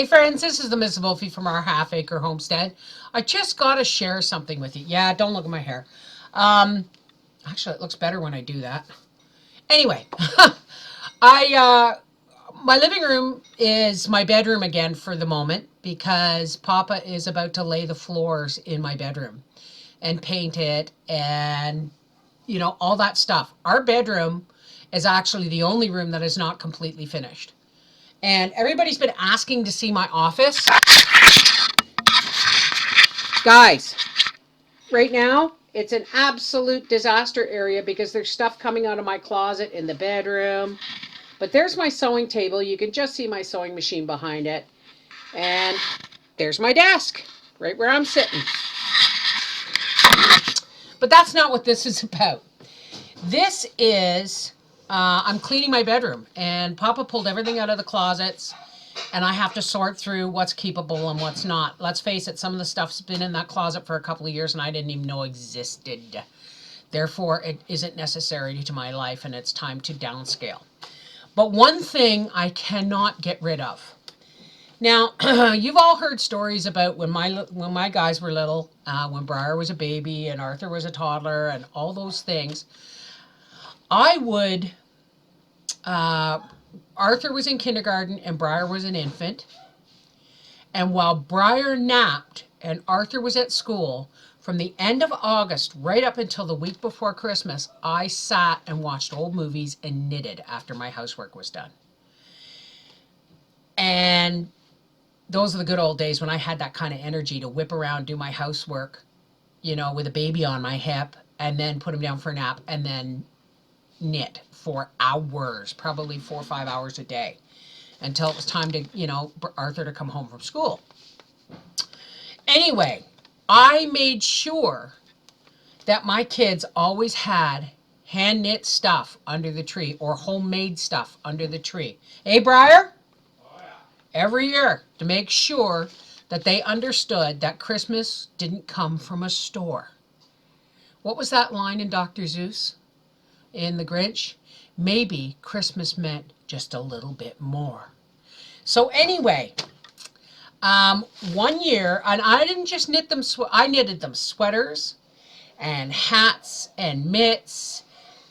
Hey friends, this is the Miss Wolfie from our half-acre homestead. I just got to share something with you. Yeah, don't look at my hair. Um, Actually, it looks better when I do that. Anyway, I my living room is my bedroom again for the moment because Papa is about to lay the floors in my bedroom and paint it and all that stuff. Our bedroom is actually the only room that is not completely finished. And everybody's been asking to see my office. Guys, right now, it's an absolute disaster area because there's stuff coming out of my closet in the bedroom. But there's my sewing table. You can just see my sewing machine behind it. And there's my desk, right where I'm sitting. But that's not what this is about. This is, I'm cleaning my bedroom. And Papa pulled everything out of the closets. And I have to sort through what's keepable and what's not. Let's face it, some of the stuff's been in that closet for a couple of years and I didn't even know existed. Therefore, it isn't necessary to my life and it's time to downscale. But one thing I cannot get rid of. Now, you've all heard stories about when my guys were little, when Briar was a baby and Arthur was a toddler and all those things. I would... Arthur was in kindergarten and Briar was an infant. And while Briar napped and Arthur was at school, from the end of August right up until the week before Christmas, I sat and watched old movies and knitted after my housework was done. And those are the good old days when I had that kind of energy to whip around, do my housework, with a baby on my hip, and then put him down for a nap, and then knit for hours, probably 4 or 5 hours a day, until it was time to, Arthur to come home from school. Anyway, I made sure that my kids always had hand knit stuff under the tree or homemade stuff under the tree. Hey, Briar? Oh, yeah. Every year to make sure that they understood that Christmas didn't come from a store. What was that line in Dr. Seuss in The Grinch? Maybe Christmas meant just a little bit more. So anyway, one year, and I didn't just knit them, I knitted them sweaters and hats and mitts,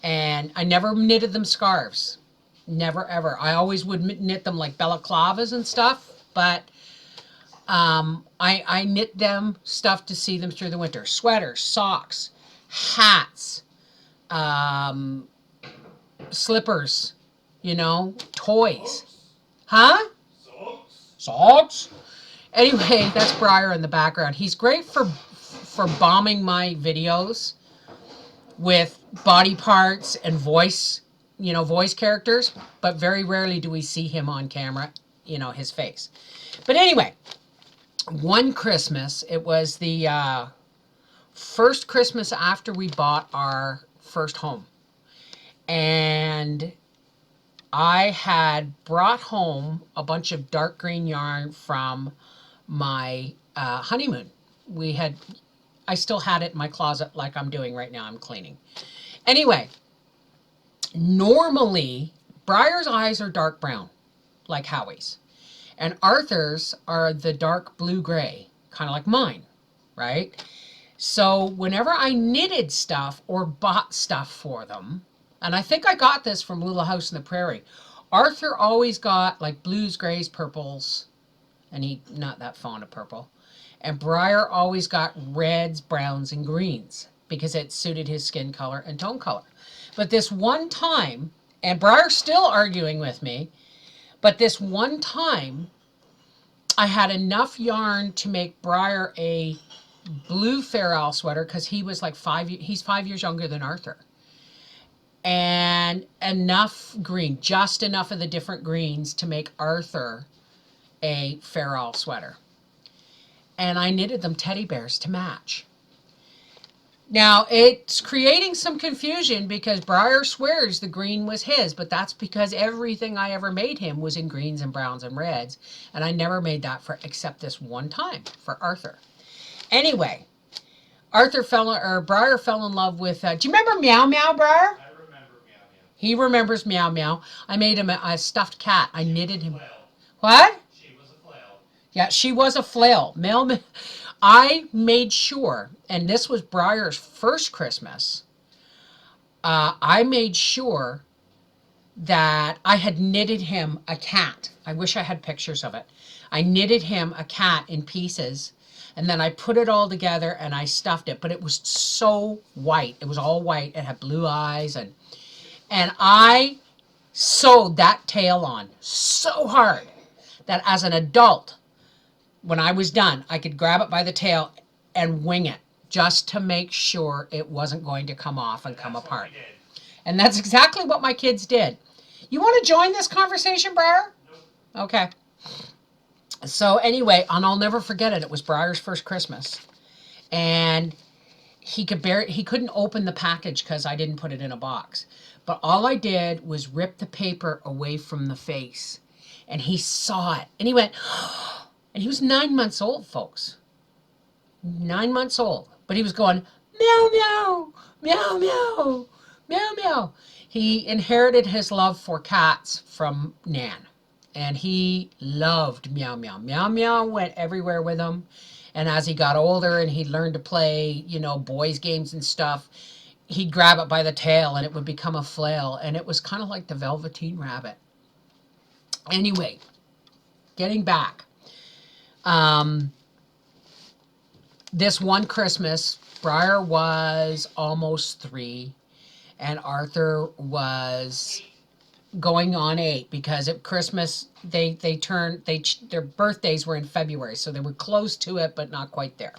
and I never knitted them scarves. Never, ever. I always would knit them like balaclavas and stuff, but I knit them stuff to see them through the winter. Sweaters, socks, hats, slippers, toys. Huh? Socks? Anyway, that's Briar in the background. He's great for bombing my videos with body parts and voice characters, but very rarely do we see him on camera, his face. But anyway, one Christmas, it was the first Christmas after we bought our first home. And I had brought home a bunch of dark green yarn from my honeymoon. I still had it in my closet like I'm doing right now. I'm cleaning. Anyway, normally, Briar's eyes are dark brown, like Howie's. And Arthur's are the dark blue-gray, kind of like mine, right? So whenever I knitted stuff or bought stuff for them, and I think I got this from Little House in the Prairie, Arthur always got like blues, grays, purples, and he's not that fond of purple. And Briar always got reds, browns, and greens because it suited his skin color and tone color. But this one time, and Briar's still arguing with me, but this one time, I had enough yarn to make Briar a blue Fair Isle sweater because he was like he's 5 years younger than Arthur. And enough green, just enough of the different greens to make Arthur a Fair Isle sweater. And I knitted them teddy bears to match. Now, it's creating some confusion because Briar swears the green was his, but that's because everything I ever made him was in greens and browns and reds, and I never made that except this one time for Arthur. Anyway, Briar fell in love with, do you remember Meow Meow, Briar? I remember Meow Meow. He remembers Meow Meow. I made him a stuffed cat. I knitted him. What? She was a flail. Yeah, she was a flail. I made sure, and this was Briar's first Christmas, I made sure that I had knitted him a cat. I wish I had pictures of it. I knitted him a cat in pieces, and then I put it all together and I stuffed it, but it was so white. It was all white. It had blue eyes, and I sewed that tail on so hard that as an adult, when I was done, I could grab it by the tail and wing it just to make sure it wasn't going to come off and come apart. And that's exactly what my kids did. You want to join this conversation, Briar? Okay. So anyway, and I'll never forget it. It was Briar's first Christmas, and he couldn't open the package because I didn't put it in a box. But all I did was rip the paper away from the face, and he saw it, and he went, and he was 9 months old, folks. 9 months old, but he was going meow meow meow meow meow meow. He inherited his love for cats from Nan, and he loved meow meow. Meow meow went everywhere with him, and as he got older and he learned to play, boys games and stuff, he'd grab it by the tail and it would become a flail, and it was kind of like the Velveteen Rabbit. Anyway, getting back, this one Christmas, Briar was almost 3, and Arthur was going on 8, because at Christmas their birthdays were in February, so they were close to it but not quite there.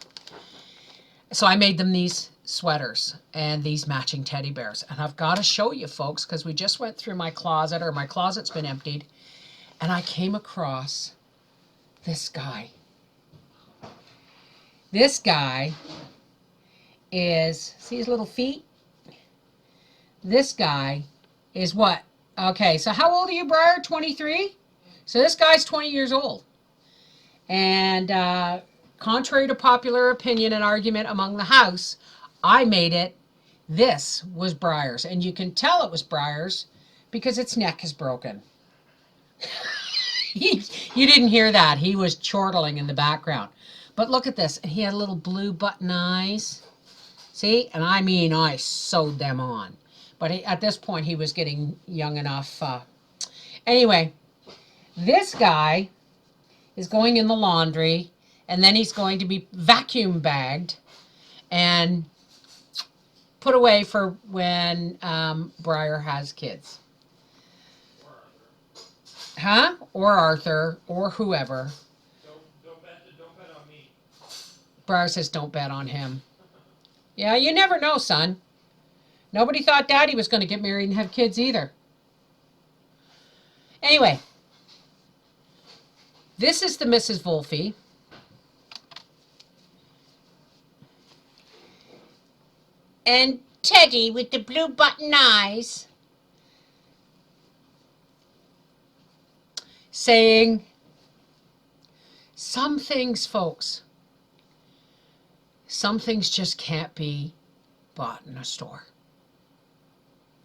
So I made them these sweaters and these matching teddy bears, and I've got to show you, folks, because we just went through my closet, or my closet's been emptied, and I came across this guy. This guy is, see his little feet? This guy is what? Okay, so how old are you, Briar? 23? So this guy's 20 years old. And contrary to popular opinion and argument among the house, I made it. This was Briar's. And you can tell it was Briar's because its neck is broken. You didn't hear that. He was chortling in the background. But look at this. And he had little blue button eyes. See? And I mean, I sewed them on. But at this point, he was getting young enough. Anyway, this guy is going in the laundry, and then he's going to be vacuum bagged and put away for when Briar has kids. Huh? Or Arthur, or whoever. Don't bet on me. Briar says don't bet on him. Yeah, you never know, son. Nobody thought Daddy was going to get married and have kids either. Anyway, this is the Mrs. Wolfie. And Teddy with the blue button eyes saying, some things, folks, some things just can't be bought in a store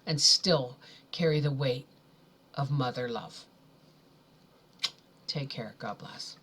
and still carry the weight of mother love. Take care. God bless.